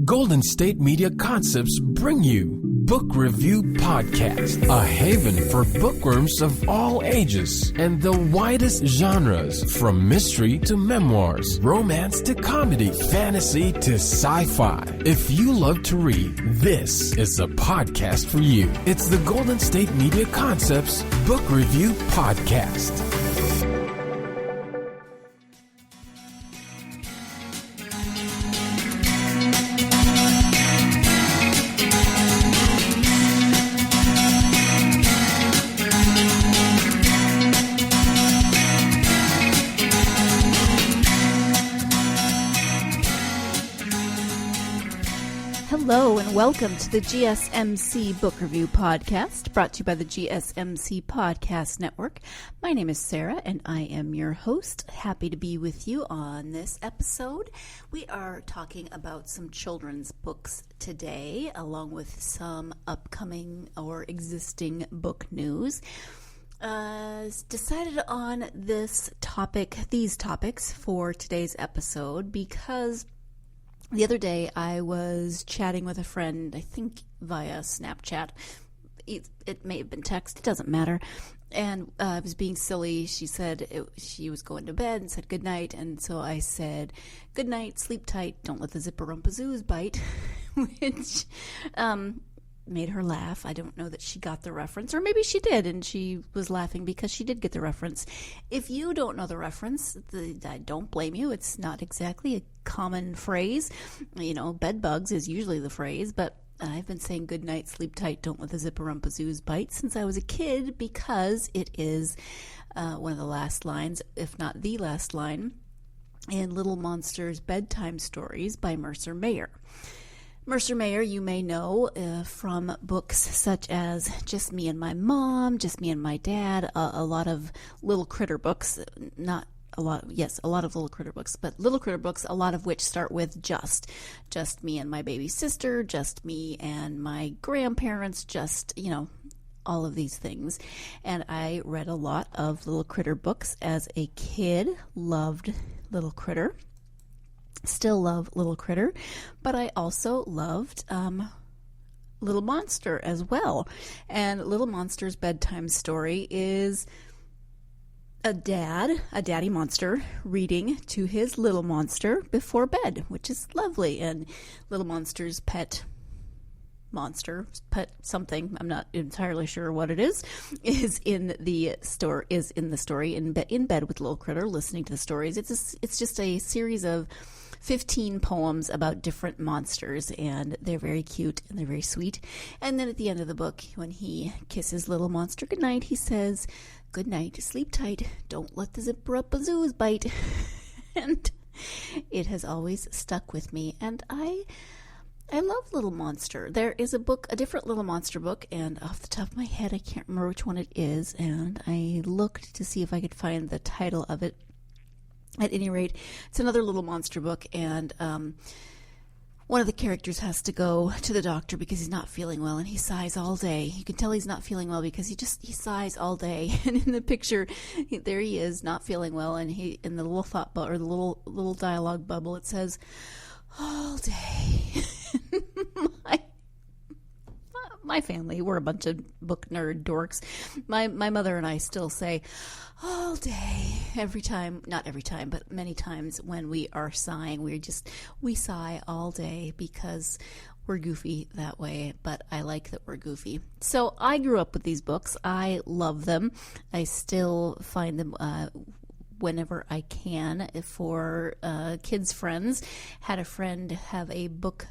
Golden State Media Concepts bring you Book Review Podcast, a haven for bookworms of all ages and the widest genres, from mystery to memoirs, romance to comedy, fantasy to sci-fi. If you love to read, this is a podcast for you. It's the Golden State Media Concepts Book Review Podcast. Hello and welcome to the GSMC Book Review Podcast, brought to you by the GSMC Podcast Network. My name is Sarah and I am your host. Happy to be with you on this episode. We are talking about some children's books today, along with some upcoming or existing book news. Decided on these topics for today's episode because the other day, I was chatting with a friend, I think via Snapchat. It may have been text, it doesn't matter. And I was being silly. She said she was going to bed and said good night. And so I said, good night, sleep tight, don't let the zipper-rumpa-zoos bite, which made her laugh. I don't know that she got the reference, or maybe she did, and she was laughing because she did get the reference. If you don't know the reference, I don't blame you. It's not exactly a common phrase. You know, bed bugs is usually the phrase, but I've been saying good night, sleep tight, don't let the zipper-rumpa-zoos bite since I was a kid, because it is one of the last lines, if not the last line, in Little Monsters Bedtime Stories by Mercer. Mercer, you may know from books such as Just Me and My Mom, Just Me and My Dad, a lot of little critter books, a lot of little critter books, but little critter books, a lot of which start with just me and my baby sister, just me and my grandparents, all of these things. And I read a lot of little critter books as a kid, loved Little Critter. Still love Little Critter, but I also loved Little Monster as well. And Little Monster's bedtime story is a daddy monster, reading to his little monster before bed, which is lovely. And Little Monster's pet something, I'm not entirely sure what it is in the story in bed with Little Critter, listening to the stories. It's just a series of 15 poems about different monsters, and they're very cute and they're very sweet. And then at the end of the book, when he kisses Little Monster goodnight, he says, good night, sleep tight, don't let the zipper-up-a-zoos bite. And it has always stuck with me, and I love Little Monster. There is a different Little Monster book, and off the top of my head, I can't remember which one it is, and I looked to see if I could find the title of it. At any rate, it's another Little Monster book, and one of the characters has to go to the doctor because he's not feeling well, and he sighs all day. You can tell he's not feeling well because he sighs all day. And in the picture, there he is, not feeling well, and he, in the little thought bubble, or the little dialogue bubble, it says, all day. My family, we're a bunch of book nerd dorks. My mother and I still say all day, not every time, but many times when we are sighing, we sigh all day because we're goofy that way, but I like that we're goofy. So I grew up with these books. I love them. I still find them whenever I can for kids' friends. Had a friend have a book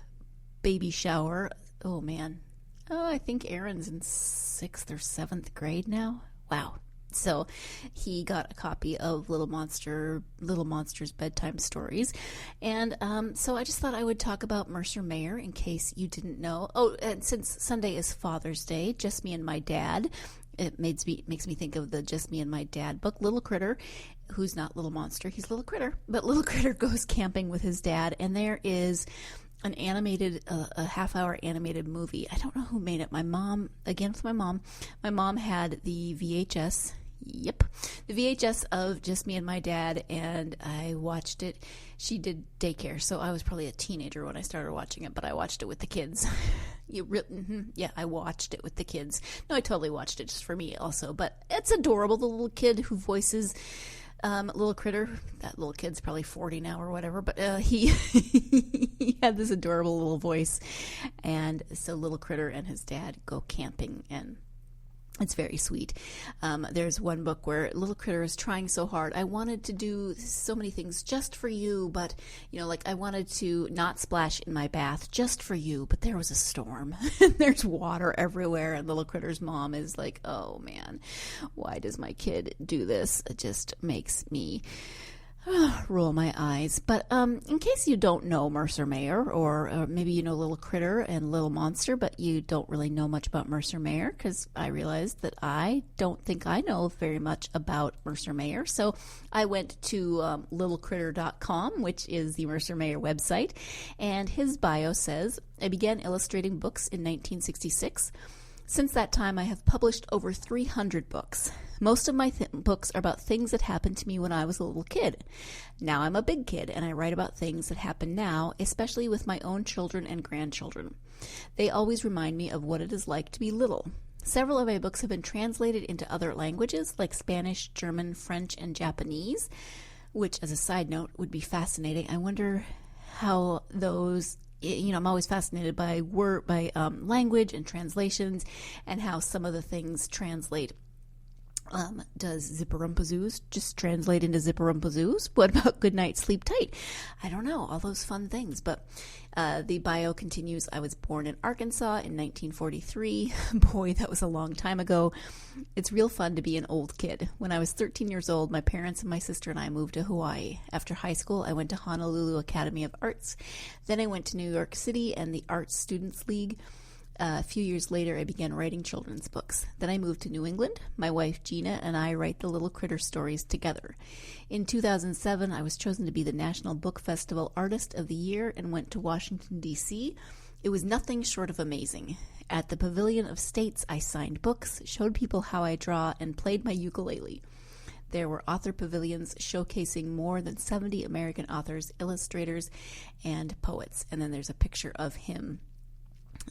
baby shower. Oh, man. I think Aaron's in 6th or 7th grade now. Wow. So he got a copy of Little Monster's Bedtime Stories. And so I just thought I would talk about Mercer in case you didn't know. Oh, and since Sunday is Father's Day, Just Me and My Dad, it makes me think of the Just Me and My Dad book, Little Critter, who's not Little Monster, he's Little Critter. But Little Critter goes camping with his dad, and there is an animated, a half-hour animated movie. I don't know who made it. My mom had the VHS Yep. The VHS of Just Me and My Dad, and I watched it. She did daycare, so I was probably a teenager when I started watching it, but I watched it with the kids. Yeah, I watched it with the kids. No, I totally watched it just for me also, but it's adorable. The little kid who voices Little Critter, that little kid's probably 40 now or whatever, but he he had this adorable little voice, and so Little Critter and his dad go camping, and it's very sweet. There's one book where Little Critter is trying so hard. I wanted to do so many things just for you, but, like I wanted to not splash in my bath just for you, but there was a storm. There's water everywhere, and Little Critter's mom is like, oh man, why does my kid do this? It just makes me roll my eyes. But in case you don't know Mercer Mayer, or maybe you know Little Critter and Little Monster, but you don't really know much about Mercer Mayer, because I realized that I don't think I know very much about Mercer Mayer. So I went to littlecritter.com, which is the Mercer Mayer website, and his bio says, I began illustrating books in 1966. Since that time, I have published over 300 books. Most of my books are about things that happened to me when I was a little kid. Now I'm a big kid, and I write about things that happen now, especially with my own children and grandchildren. They always remind me of what it is like to be little. Several of my books have been translated into other languages, like Spanish, German, French, and Japanese, which, as a side note, would be fascinating. I wonder how those... I'm always fascinated by language and translations, and how some of the things translate. Does Zipperumpazoos just translate into Zipperumpazoos? What about Good Night, Sleep Tight? I don't know, all those fun things. But the bio continues, I was born in Arkansas in 1943. Boy, that was a long time ago. It's real fun to be an old kid. When I was 13 years old, my parents and my sister and I moved to Hawaii. After high school, I went to Honolulu Academy of Arts. Then I went to New York City and the Arts Students League. A few years later, I began writing children's books. Then I moved to New England. My wife, Gina, and I write the Little Critter stories together. In 2007, I was chosen to be the National Book Festival Artist of the Year and went to Washington, D.C. It was nothing short of amazing. At the Pavilion of States, I signed books, showed people how I draw, and played my ukulele. There were author pavilions showcasing more than 70 American authors, illustrators, and poets. And then there's a picture of him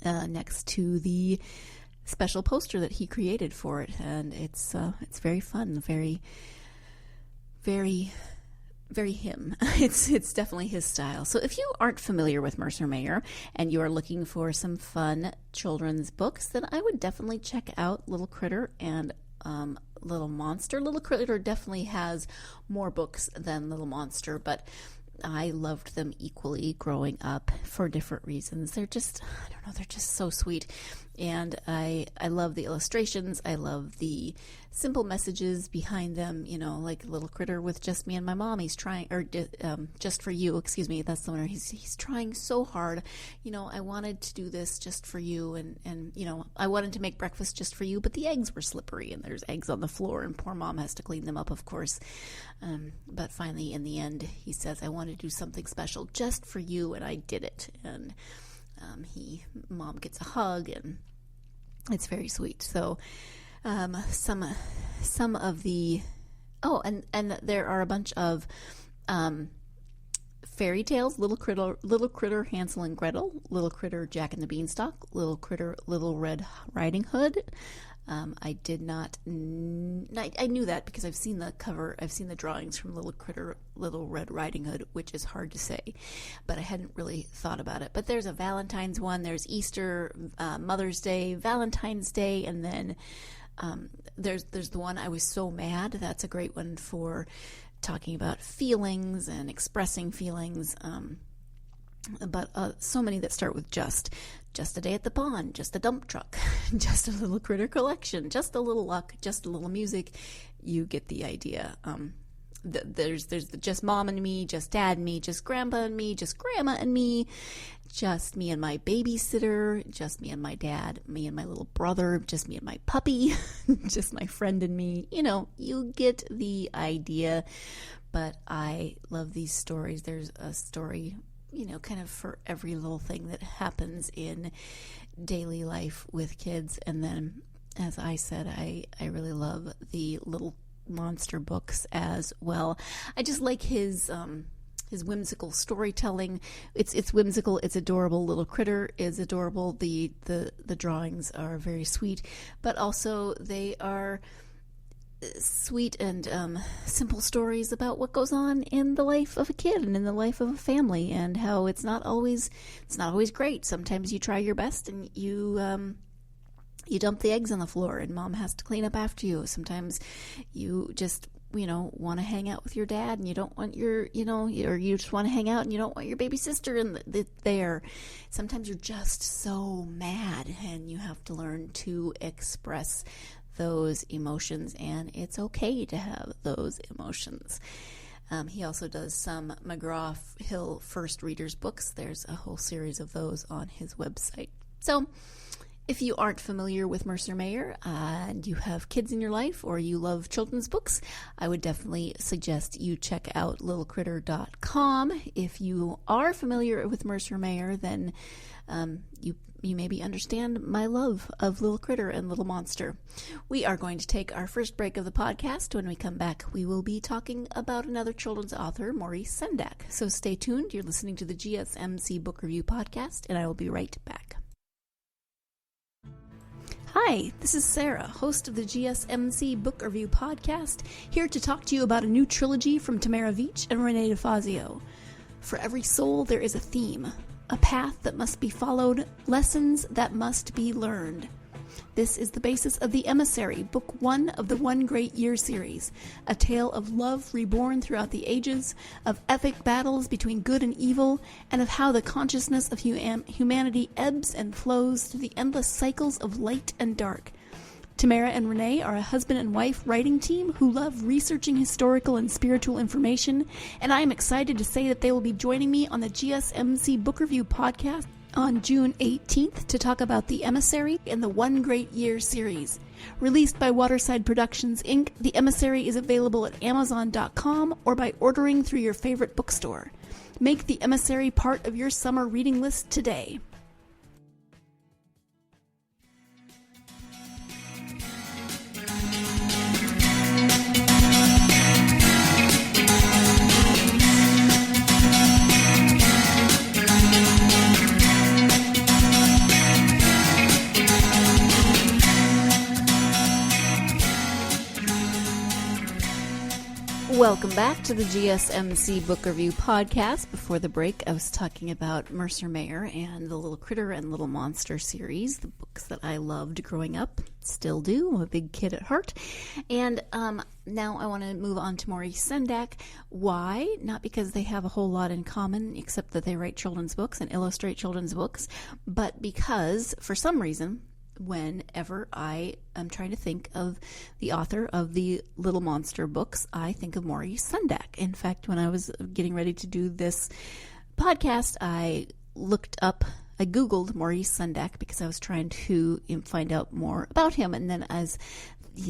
next to the special poster that he created for it, and it's very fun, very, very, very him. It's definitely his style. So if you aren't familiar with Mercer Mayer and you are looking for some fun children's books, then I would definitely check out Little Critter and Little Monster. Little Critter definitely has more books than Little Monster, but I loved them equally growing up for different reasons. They're just, I don't know, they're just so sweet. And I love the illustrations. I love the simple messages behind them, like Little Critter with Just Me and My Mom. He's trying, or Just for You, excuse me. That's the one where he's trying so hard. I wanted to do this just for you. And I wanted to make breakfast just for you, but the eggs were slippery and there's eggs on the floor and poor mom has to clean them up, of course. But finally, in the end, he says, I want to do something special just for you. And I did it. And mom gets a hug, and it's very sweet. So some of the and there are a bunch of fairy tales: Little Critter, Hansel and Gretel, Little Critter, Jack and the Beanstalk, Little Critter, Little Red Riding Hood. I did not. I knew that because I've seen the cover. I've seen the drawings from Little Critter, Little Red Riding Hood, which is hard to say, but I hadn't really thought about it. But there's a Valentine's one. There's Easter, Mother's Day, Valentine's Day, and then there's the one I Was So Mad. That's a great one for talking about feelings and expressing feelings. But so many that start with just a day at the pond, just a dump truck, just a little critter collection, just a little luck, just a little music. You get the idea. There's just mom and me, just dad and me, just grandpa and me, just grandma and me, just me and my babysitter, just me and my dad, me and my little brother, just me and my puppy, just my friend and me. You get the idea. But I love these stories. There's a story, kind of for every little thing that happens in daily life with kids. And then as I said, I really love the Little Monster books as well. I just like his whimsical storytelling. It's whimsical. It's adorable. Little Critter is adorable. The drawings are very sweet, but also they are sweet and simple stories about what goes on in the life of a kid and in the life of a family, and how it's not always great. Sometimes you try your best and you dump the eggs on the floor and mom has to clean up after you. Sometimes you just want to hang out with your dad and you don't want your or you just want to hang out and you don't want your baby sister there. Sometimes you're just so mad and you have to learn to express those emotions, and it's okay to have those emotions. He also does some McGraw-Hill First Readers books. There's a whole series of those on his website. So if you aren't familiar with Mercer Mayer and you have kids in your life or you love children's books, I would definitely suggest you check out littlecritter.com. If you are familiar with Mercer Mayer, then you maybe understand my love of Little Critter and Little Monster. We are going to take our first break of the podcast. When we come back, we will be talking about another children's author, Maurice Sendak. So stay tuned. You're listening to the GSMC Book Review Podcast, and I will be right back. Hi, this is Sarah, host of the GSMC Book Review Podcast, here to talk to you about a new trilogy from Tamara Veach and Renee DeFazio. For every soul, there is a theme. A path that must be followed, lessons that must be learned. This is the basis of The Emissary, Book 1 of the One Great Year series, a tale of love reborn throughout the ages, of epic battles between good and evil, and of how the consciousness of humanity ebbs and flows through the endless cycles of light and dark. Tamara and Renee are a husband and wife writing team who love researching historical and spiritual information, and I am excited to say that they will be joining me on the GSMC Book Review Podcast on June 18th to talk about The Emissary and the One Great Year series. Released by Waterside Productions, Inc., The Emissary is available at Amazon.com or by ordering through your favorite bookstore. Make The Emissary part of your summer reading list today. Welcome back to the GSMC Book Review Podcast. Before the break, I was talking about Mercer Mayer and the Little Critter and Little Monster series, the books that I loved growing up, still do. I'm a big kid at heart. And now I want to move on to Maurice Sendak. Why? Not because they have a whole lot in common, except that they write children's books and illustrate children's books, but because, for some reason, whenever I am trying to think of the author of the Little Monster books, I think of Maurice Sendak. In fact, when I was getting ready to do this podcast, I Googled Maurice Sendak because I was trying to find out more about him. And then as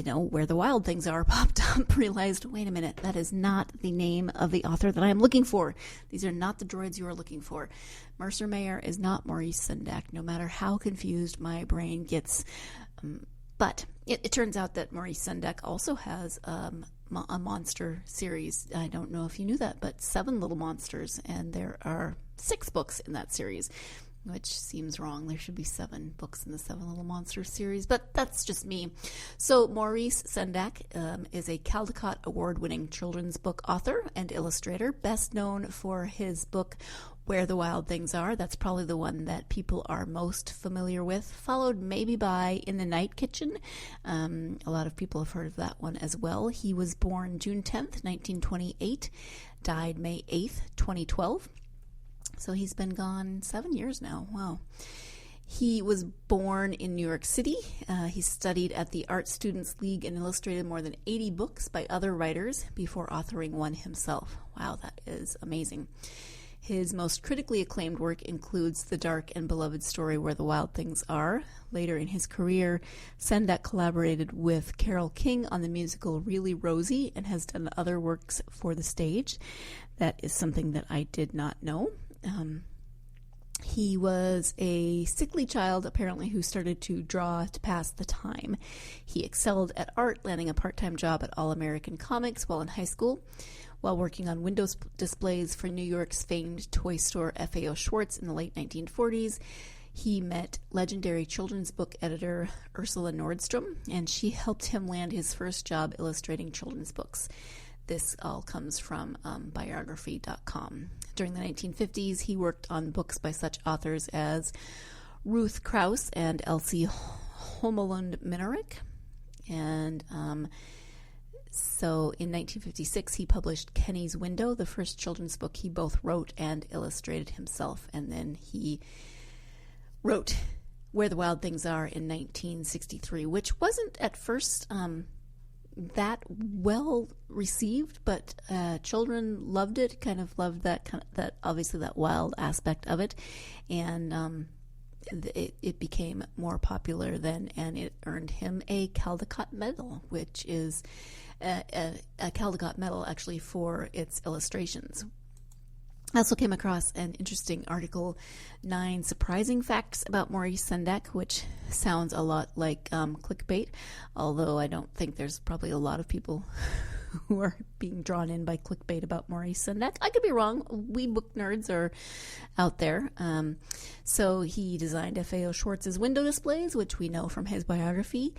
Where the Wild Things Are popped up, realized, wait a minute, that is not the name of the author that I am looking for. These are not the droids you are looking for. Mercer Mayer is not Maurice Sendak, no matter how confused my brain gets. But it turns out that Maurice Sendak also has a monster series. I don't know if you knew that, but 7 little monsters, and there are 6 books in that series, which seems wrong. There should be 7 books in the 7 Little Monsters series, but that's just me. So Maurice Sendak is a Caldecott Award-winning children's book author and illustrator, best known for his book Where the Wild Things Are. That's probably the one that people are most familiar with, followed maybe by In the Night Kitchen. A lot of people have heard of that one as well. He was born June 10th, 1928, died May 8th, 2012. So he's been gone 7 years now. Wow. He was born in New York City. He studied at the Art Students League and illustrated more than 80 books by other writers before authoring one himself. Wow, that is amazing. His most critically acclaimed work includes the dark and beloved story Where the Wild Things Are. Later in his career, Sendak collaborated with Carole King on the musical Really Rosie and has done other works for the stage. That is something that I did not know. He was a sickly child, apparently, who started to draw to pass the time. He excelled at art, landing a part-time job at All American Comics while in high school. While working on window displays for New York's famed toy store F.A.O. Schwartz in the late 1940s, he met legendary children's book editor Ursula Nordstrom, and she helped him land his first job illustrating children's books. This all comes from biography.com. During the 1950s, he worked on books by such authors as Ruth Krauss and Elsie Homelund Minorick. And so in 1956, he published Kenny's Window, the first children's book he both wrote and illustrated himself. And then he wrote Where the Wild Things Are in 1963, which wasn't at first that well received, but children loved it, kind of loved that obviously that wild aspect of it. And it became more popular then, and it earned him a Caldecott Medal, which is a Caldecott Medal actually for its illustrations. I also came across an interesting article, 9 Surprising Facts about Maurice Sendak, which sounds a lot like clickbait, although I don't think there's probably a lot of people who are being drawn in by clickbait about Maurice Sendak. I could be wrong. We book nerds are out there. So he designed F.A.O. Schwartz's window displays, which we know from his biography.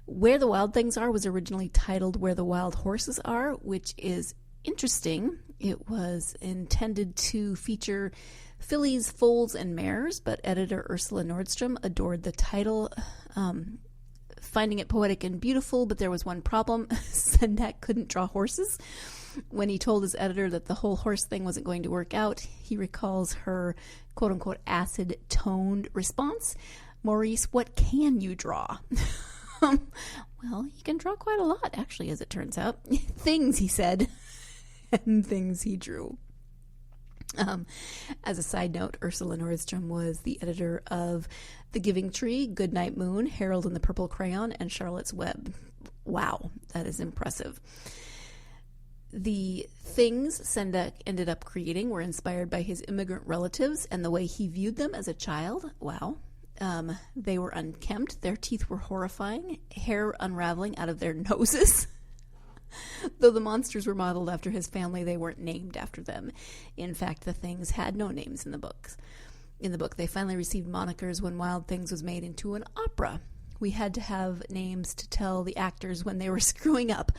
Where the Wild Things Are was originally titled Where the Wild Horses Are, which is interesting. It was intended to feature fillies, foals, and mares, but editor Ursula Nordstrom adored the title, finding it poetic and beautiful, but there was one problem. Sendak couldn't draw horses. When he told his editor that the whole horse thing wasn't going to work out, he recalls her quote-unquote acid-toned response. Maurice, what can you draw? Well, he can draw quite a lot, actually, as it turns out. Things, he said, and things he drew. As a side note, Ursula Nordstrom was the editor of The Giving Tree, Goodnight Moon, Harold and the Purple Crayon, and Charlotte's Web. Wow, that is impressive. The things Sendak ended up creating were inspired by his immigrant relatives and the way he viewed them as a child. Wow. They were unkempt, their teeth were horrifying, hair unraveling out of their noses. Though the monsters were modeled after his family, they weren't named after them. In fact, the things had no names in the books. In the book, they finally received monikers when Wild Things was made into an opera. We had to have names to tell the actors when they were screwing up.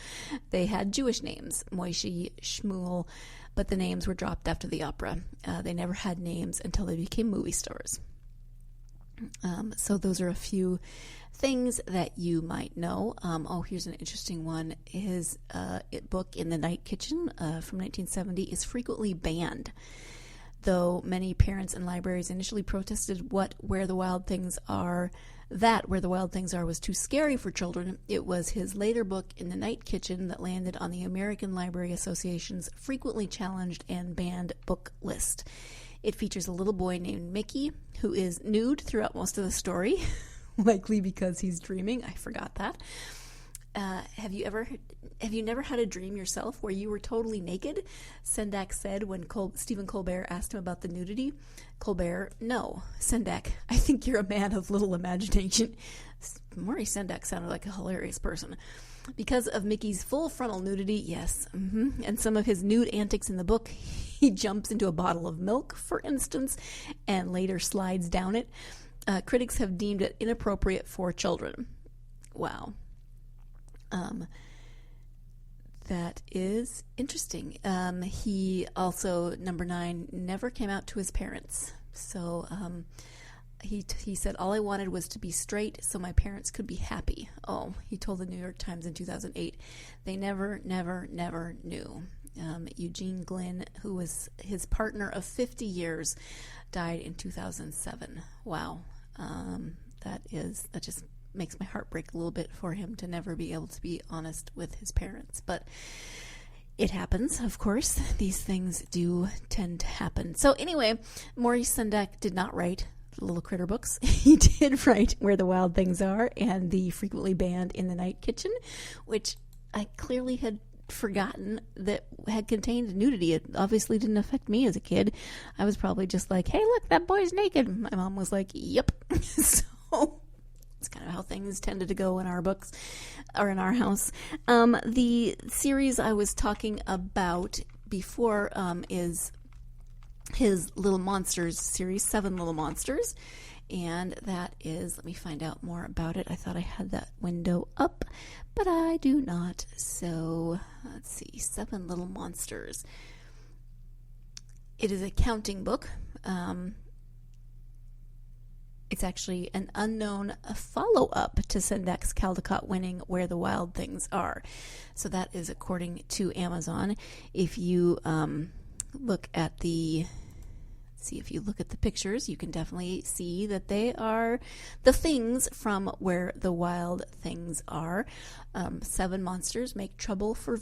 They had Jewish names, Moishi, Shmuel, but the names were dropped after the opera. They never had names until they became movie stars. So those are a few things that you might know. Here's an interesting one. His book In the Night Kitchen from 1970 is frequently banned. Though many parents and libraries initially protested Where the Wild Things Are was too scary for children, it was his later book In the Night Kitchen that landed on the American Library Association's frequently challenged and banned book list. It features a little boy named Mickey who is nude throughout most of the story, likely because he's dreaming. I forgot that. Have you never had a dream yourself where you were totally naked? Sendak said when Stephen Colbert asked him about the nudity. Colbert, no. Sendak, I think you're a man of little imagination. Maurice Sendak sounded like a hilarious person. Because of Mickey's full frontal nudity, yes, and some of his nude antics in the book, he jumps into a bottle of milk, for instance, and later slides down it. Critics have deemed it inappropriate for children. Wow. That is interesting. He also, number 9, never came out to his parents. So he said, all I wanted was to be straight so my parents could be happy. Oh, he told the New York Times in 2008. They never knew. Eugene Glynn, who was his partner of 50 years, died in 2007. Wow. That just makes my heart break a little bit for him to never be able to be honest with his parents. But it happens, of course. These things do tend to happen. So anyway, Maurice Sendak did not write Little Critter books. He did write Where the Wild Things Are and the frequently banned In the Night Kitchen, which I clearly had forgotten that had contained nudity. It obviously didn't affect me as a kid. I was probably just like, hey, look, that boy's naked. My mom was like, yep. So it's kind of how things tended to go in our books or in our house. The series I was talking about before is his Little Monsters series, 7 Little Monsters. And that is, let me find out more about it. I thought I had that window up, but I do not. So let's see, 7 Little Monsters. It is a counting book. It's actually an unknown follow-up to Sendak's Caldecott winning Where the Wild Things Are. So that is according to Amazon. If you look at the pictures, you can definitely see that they are the things from Where the Wild Things Are. 7 monsters make trouble for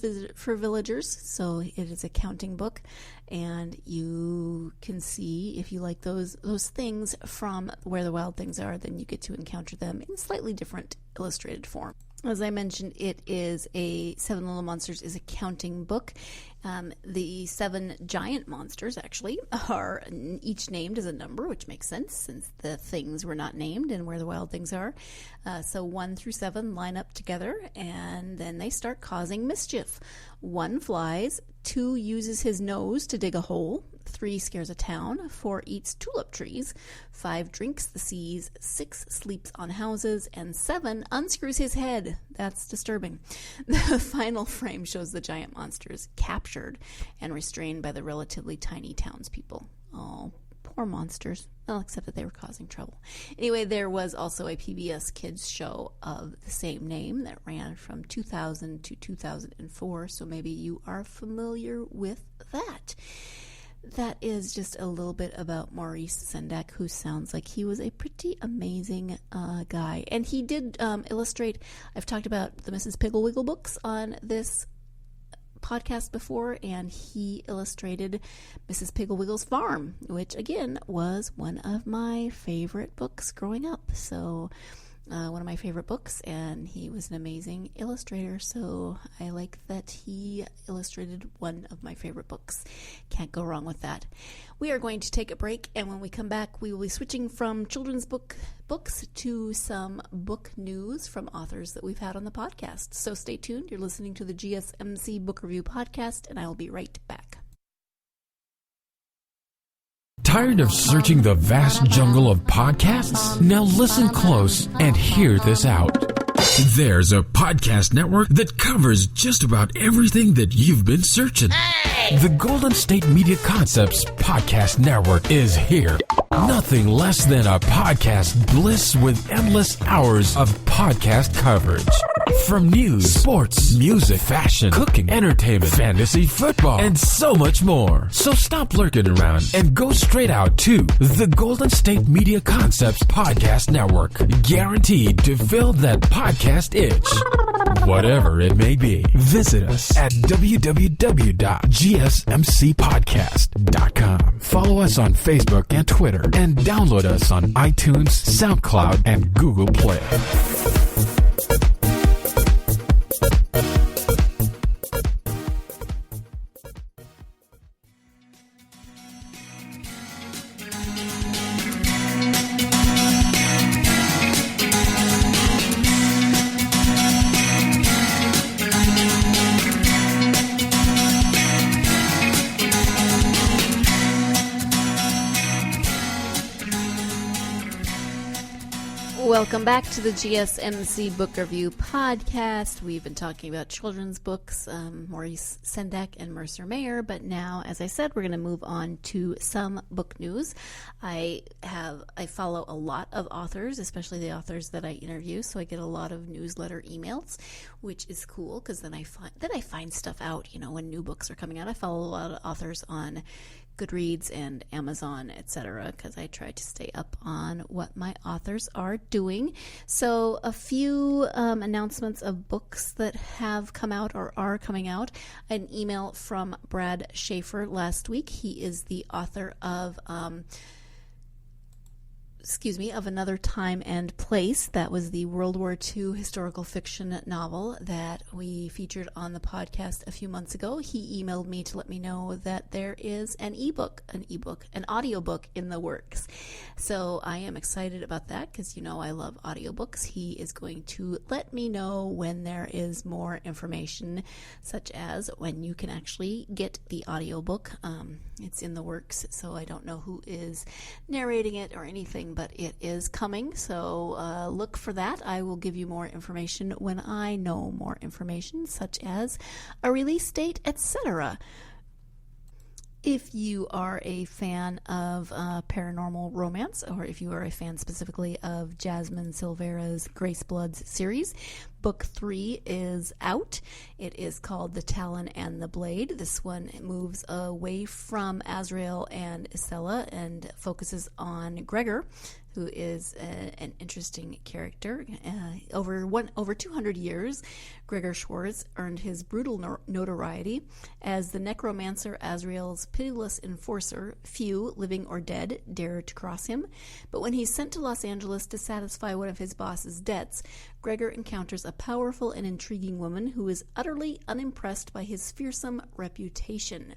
villagers, so it is a counting book, and you can see if you like those things from Where the Wild Things Are, then you get to encounter them in slightly different illustrated form. As I mentioned, it is 7 Little Monsters is a counting book. The 7 giant monsters actually are each named as a number, which makes sense since the things were not named and Where the Wild Things Are. So 1 through 7 line up together, and then they start causing mischief. 1 flies, 2 uses his nose to dig a hole, 3 scares a town, 4 eats tulip trees, 5 drinks the seas, 6 sleeps on houses, and 7 unscrews his head. That's disturbing. The final frame shows the giant monsters captured and restrained by the relatively tiny townspeople. Oh, poor monsters. Well, except that they were causing trouble. Anyway, there was also a PBS Kids show of the same name that ran from 2000 to 2004, so maybe you are familiar with that. That is just a little bit about Maurice Sendak, who sounds like he was a pretty amazing guy. And he did illustrate, I've talked about the Mrs. Piggle-Wiggle books on this podcast before, and he illustrated Mrs. Piggle-Wiggle's Farm, which, again, was one of my favorite books growing up. So one of my favorite books, and he was an amazing illustrator, so I like that he illustrated one of my favorite books. Can't go wrong with that. We are going to take a break, and when we come back, we will be switching from children's books to some book news from authors that we've had on the podcast. So stay tuned. You're listening to the GSMC Book Review Podcast, and I will be right back. Tired of searching the vast jungle of podcasts? Now listen close and hear this out. There's a podcast network that covers just about everything that you've been searching. Hey! The Golden State Media Concepts Podcast Network is here. Nothing less than a podcast bliss with endless hours of podcast coverage. From news, sports, music, fashion, cooking, entertainment, fantasy, football, and so much more. So stop lurking around and go straight out to the Golden State Media Concepts Podcast Network. Guaranteed to fill that podcast itch. Whatever it may be. Visit us at www.gsmcpodcast.com. Follow us on Facebook and Twitter, and download us on iTunes, SoundCloud, and Google Play. Welcome back to the GSMC Book Review Podcast. We've been talking about children's books, Maurice Sendak and Mercer Mayer, but now, as I said, we're going to move on to some book news. I follow a lot of authors, especially the authors that I interview, so I get a lot of newsletter emails, which is cool because then I find stuff out, when new books are coming out. I follow a lot of authors on Goodreads and Amazon, etc., because I try to stay up on what my authors are doing. So a few announcements of books that have come out or are coming out. An email from Brad Schaeffer last week. He is the author of of Another Time and Place. That was the World War II historical fiction novel that we featured on the podcast a few months ago. He emailed me to let me know that there is an audiobook in the works. So I am excited about that because, I love audiobooks. He is going to let me know when there is more information, such as when you can actually get the audiobook. It's in the works, so I don't know who is narrating it or anything, but it is coming, so look for that. I will give you more information when I know more information, such as a release date, etc. If you are a fan of paranormal romance, or if you are a fan specifically of Jasmine Silvera's Grace Bloods series, Book 3 is out. It is called The Talon and the Blade. This one moves away from Azrael and Isella and focuses on Gregor, who is an interesting character. Over 200 years, Gregor Schwartz earned his brutal notoriety as the necromancer Azrael's pitiless enforcer. Few, living or dead, dare to cross him. But when he's sent to Los Angeles to satisfy one of his boss's debts, Gregor encounters a powerful and intriguing woman who is utterly unimpressed by his fearsome reputation.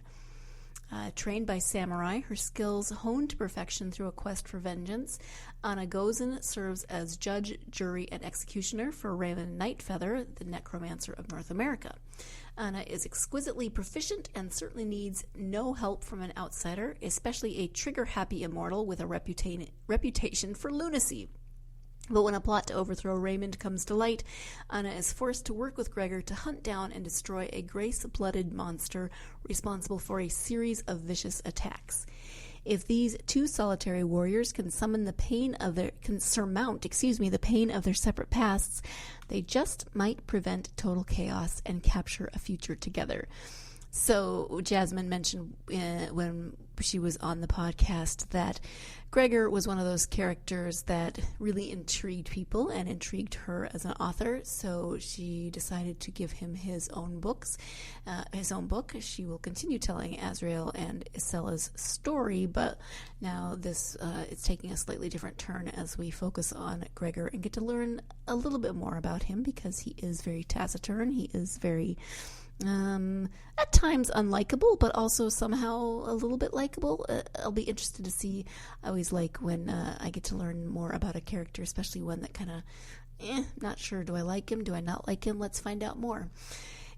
Trained by samurai, her skills honed to perfection through a quest for vengeance, Anna Gozin serves as judge, jury, and executioner for Raymond Nightfeather, the necromancer of North America. Anna is exquisitely proficient and certainly needs no help from an outsider, especially a trigger-happy immortal with a reputation for lunacy. But when a plot to overthrow Raymond comes to light, Anna is forced to work with Gregor to hunt down and destroy a grace-blooded monster responsible for a series of vicious attacks. If these two solitary warriors can surmount the pain of their separate pasts, they just might prevent total chaos and capture a future together. So Jasmine mentioned when she was on the podcast that Gregor was one of those characters that really intrigued people and intrigued her as an author, so she decided to give him his own book. She will continue telling Azrael and Isella's story, but now it's taking a slightly different turn as we focus on Gregor and get to learn a little bit more about him, because he is very taciturn. He is very at times unlikable, but also somehow a little bit likable. I'll be interested to see. I always like when I get to learn more about a character, especially one that kind of, not sure, do I like him, do I not like him? Let's find out more.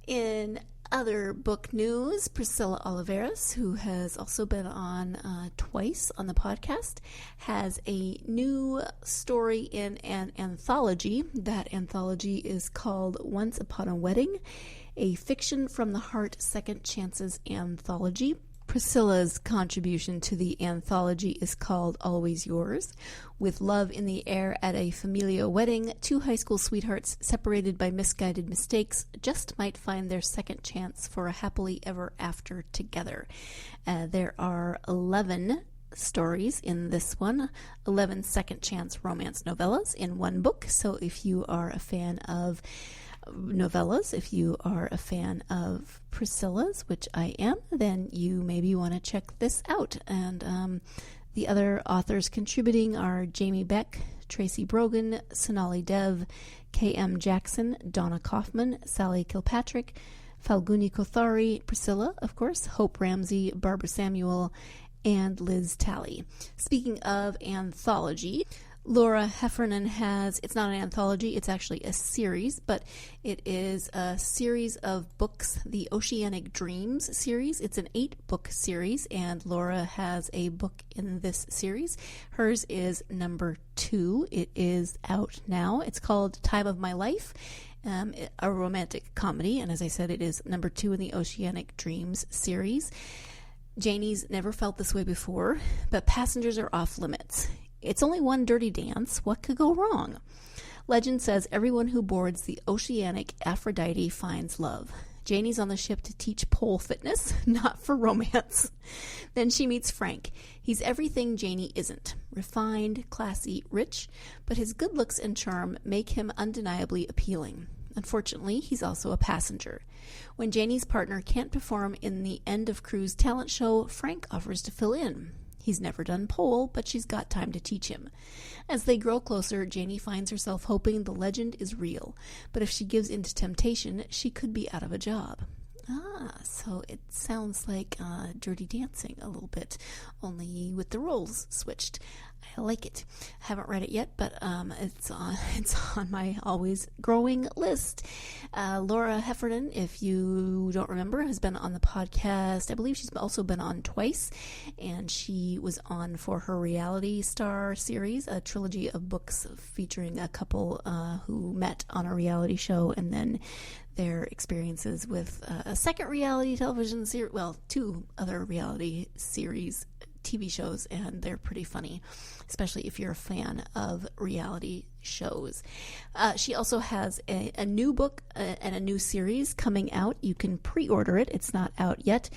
In other book news, Priscilla Oliveras, who has also been on twice on the podcast, has a new story in an anthology. That anthology is called Once Upon a Wedding, a Fiction from the Heart Second Chances anthology. Priscilla's contribution to the anthology is called Always Yours. With love in the air at a familial wedding, two high school sweethearts separated by misguided mistakes just might find their second chance for a happily ever after together. There are 11 stories in this one, 11 second chance romance novellas in one book. So if you are a fan of novellas, if you are a fan of Priscilla's, which I am, then you maybe want to check this out. And the other authors contributing are Jamie Beck, Tracy Brogan, Sonali Dev, K.M. Jackson, Donna Kaufman, Sally Kilpatrick, Falguni Kothari, Priscilla, of course, Hope Ramsey, Barbara Samuel, and Liz Talley. Speaking of anthology, Laura Heffernan it's not an anthology, it's actually a series, but it is a series of books, the Oceanic Dreams series. It's an 8-book series, and Laura has a book in this series. Hers is number 2. It is out now. It's called Time of My Life, a romantic comedy, and as I said, it is number 2 in the Oceanic Dreams series. Janie's never felt this way before, but passengers are off limits. It's only one dirty dance. What could go wrong? Legend says everyone who boards the Oceanic Aphrodite finds love. Janie's on the ship to teach pole fitness, not for romance. Then she meets Frank. He's everything Janie isn't. Refined, classy, rich, but his good looks and charm make him undeniably appealing. Unfortunately, he's also a passenger. When Janie's partner can't perform in the end of cruise talent show, Frank offers to fill in. He's never done pole, but she's got time to teach him. As they grow closer, Janie finds herself hoping the legend is real, but if she gives in to temptation, she could be out of a job. So it sounds like Dirty Dancing a little bit, only with the roles switched. I like it. I haven't read it yet, but it's on my always growing list. Laura Heffernan, if you don't remember, has been on the podcast. I believe she's also been on twice, and she was on for her Reality Star series, a trilogy of books featuring a couple who met on a reality show and then their experiences with a second reality television series, well, two other reality series TV shows, and they're pretty funny, especially if you're a fan of reality shows. She also has a new book and a new series coming out. You can pre-order it. It's not out yet.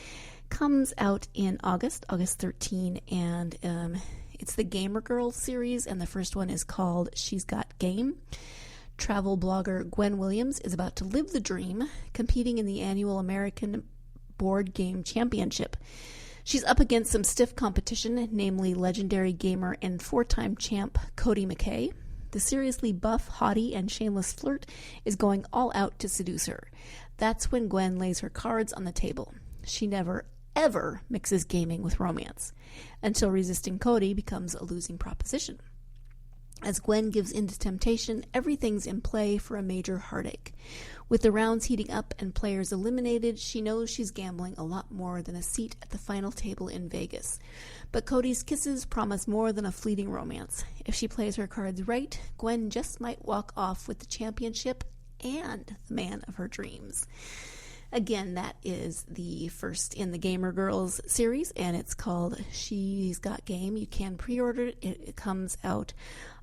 Comes out in August 13, and it's the Gamer Girls series, and the first one is called She's Got Game. Travel blogger Gwen Williams is about to live the dream, competing in the annual American Board Game Championship. She's up against some stiff competition, namely legendary gamer and 4-time champ Cody McKay. The seriously buff, haughty, and shameless flirt is going all out to seduce her. That's when Gwen lays her cards on the table. She never, ever mixes gaming with romance, until resisting Cody becomes a losing proposition. As Gwen gives in to temptation, everything's in play for a major heartache. With the rounds heating up and players eliminated, she knows she's gambling a lot more than a seat at the final table in Vegas. But Cody's kisses promise more than a fleeting romance. If she plays her cards right, Gwen just might walk off with the championship and the man of her dreams. Again, that is the first in the Gamer Girls series, and it's called She's Got Game. You can pre-order it. It comes out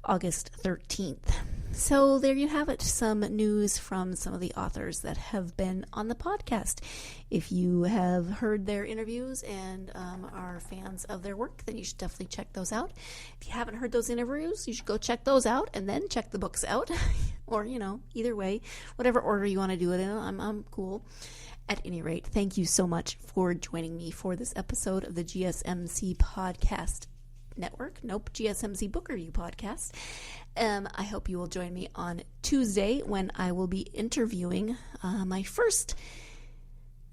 August 13th. So there you have it, some news from some of the authors that have been on the podcast. If you have heard their interviews and are fans of their work, then you should definitely check those out. If you haven't heard those interviews, you should go check those out and then check the books out. Or, either way, whatever order you want to do it in, I'm cool. At any rate, thank you so much for joining me for this episode of the GSMC Podcast Network. GSMC Book Review Podcast. I hope you will join me on Tuesday when I will be interviewing my first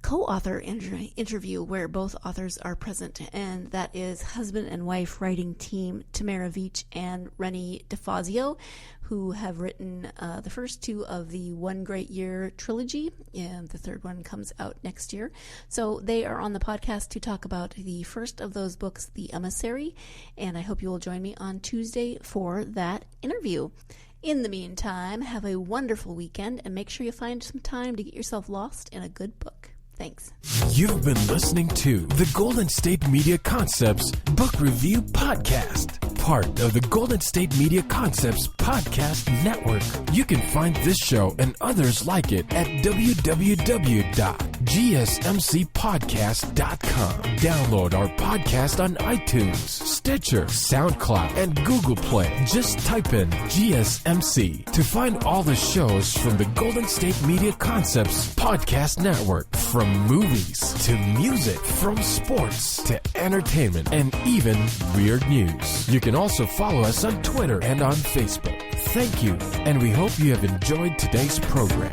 co-author interview where both authors are present, and that is husband and wife writing team Tamara Veach and Rennie DeFazio, who have written the first two of the One Great Year trilogy, and the third one comes out next year. So they are on the podcast to talk about the first of those books, The Emissary, and I hope you will join me on Tuesday for that interview. In the meantime, have a wonderful weekend, and make sure you find some time to get yourself lost in a good book. Thanks. You've been listening to the Golden State Media Concepts Book Review Podcast, part of the Golden State Media Concepts Podcast Network. You can find this show and others like it at www.gsmcpodcast.com. Download our podcast on iTunes, Stitcher, SoundCloud, and Google Play. Just type in GSMC to find all the shows from the Golden State Media Concepts Podcast Network. From movies to music, from sports to entertainment, and even weird news. You can also follow us on Twitter and on Facebook. Thank you, and we hope you have enjoyed today's program.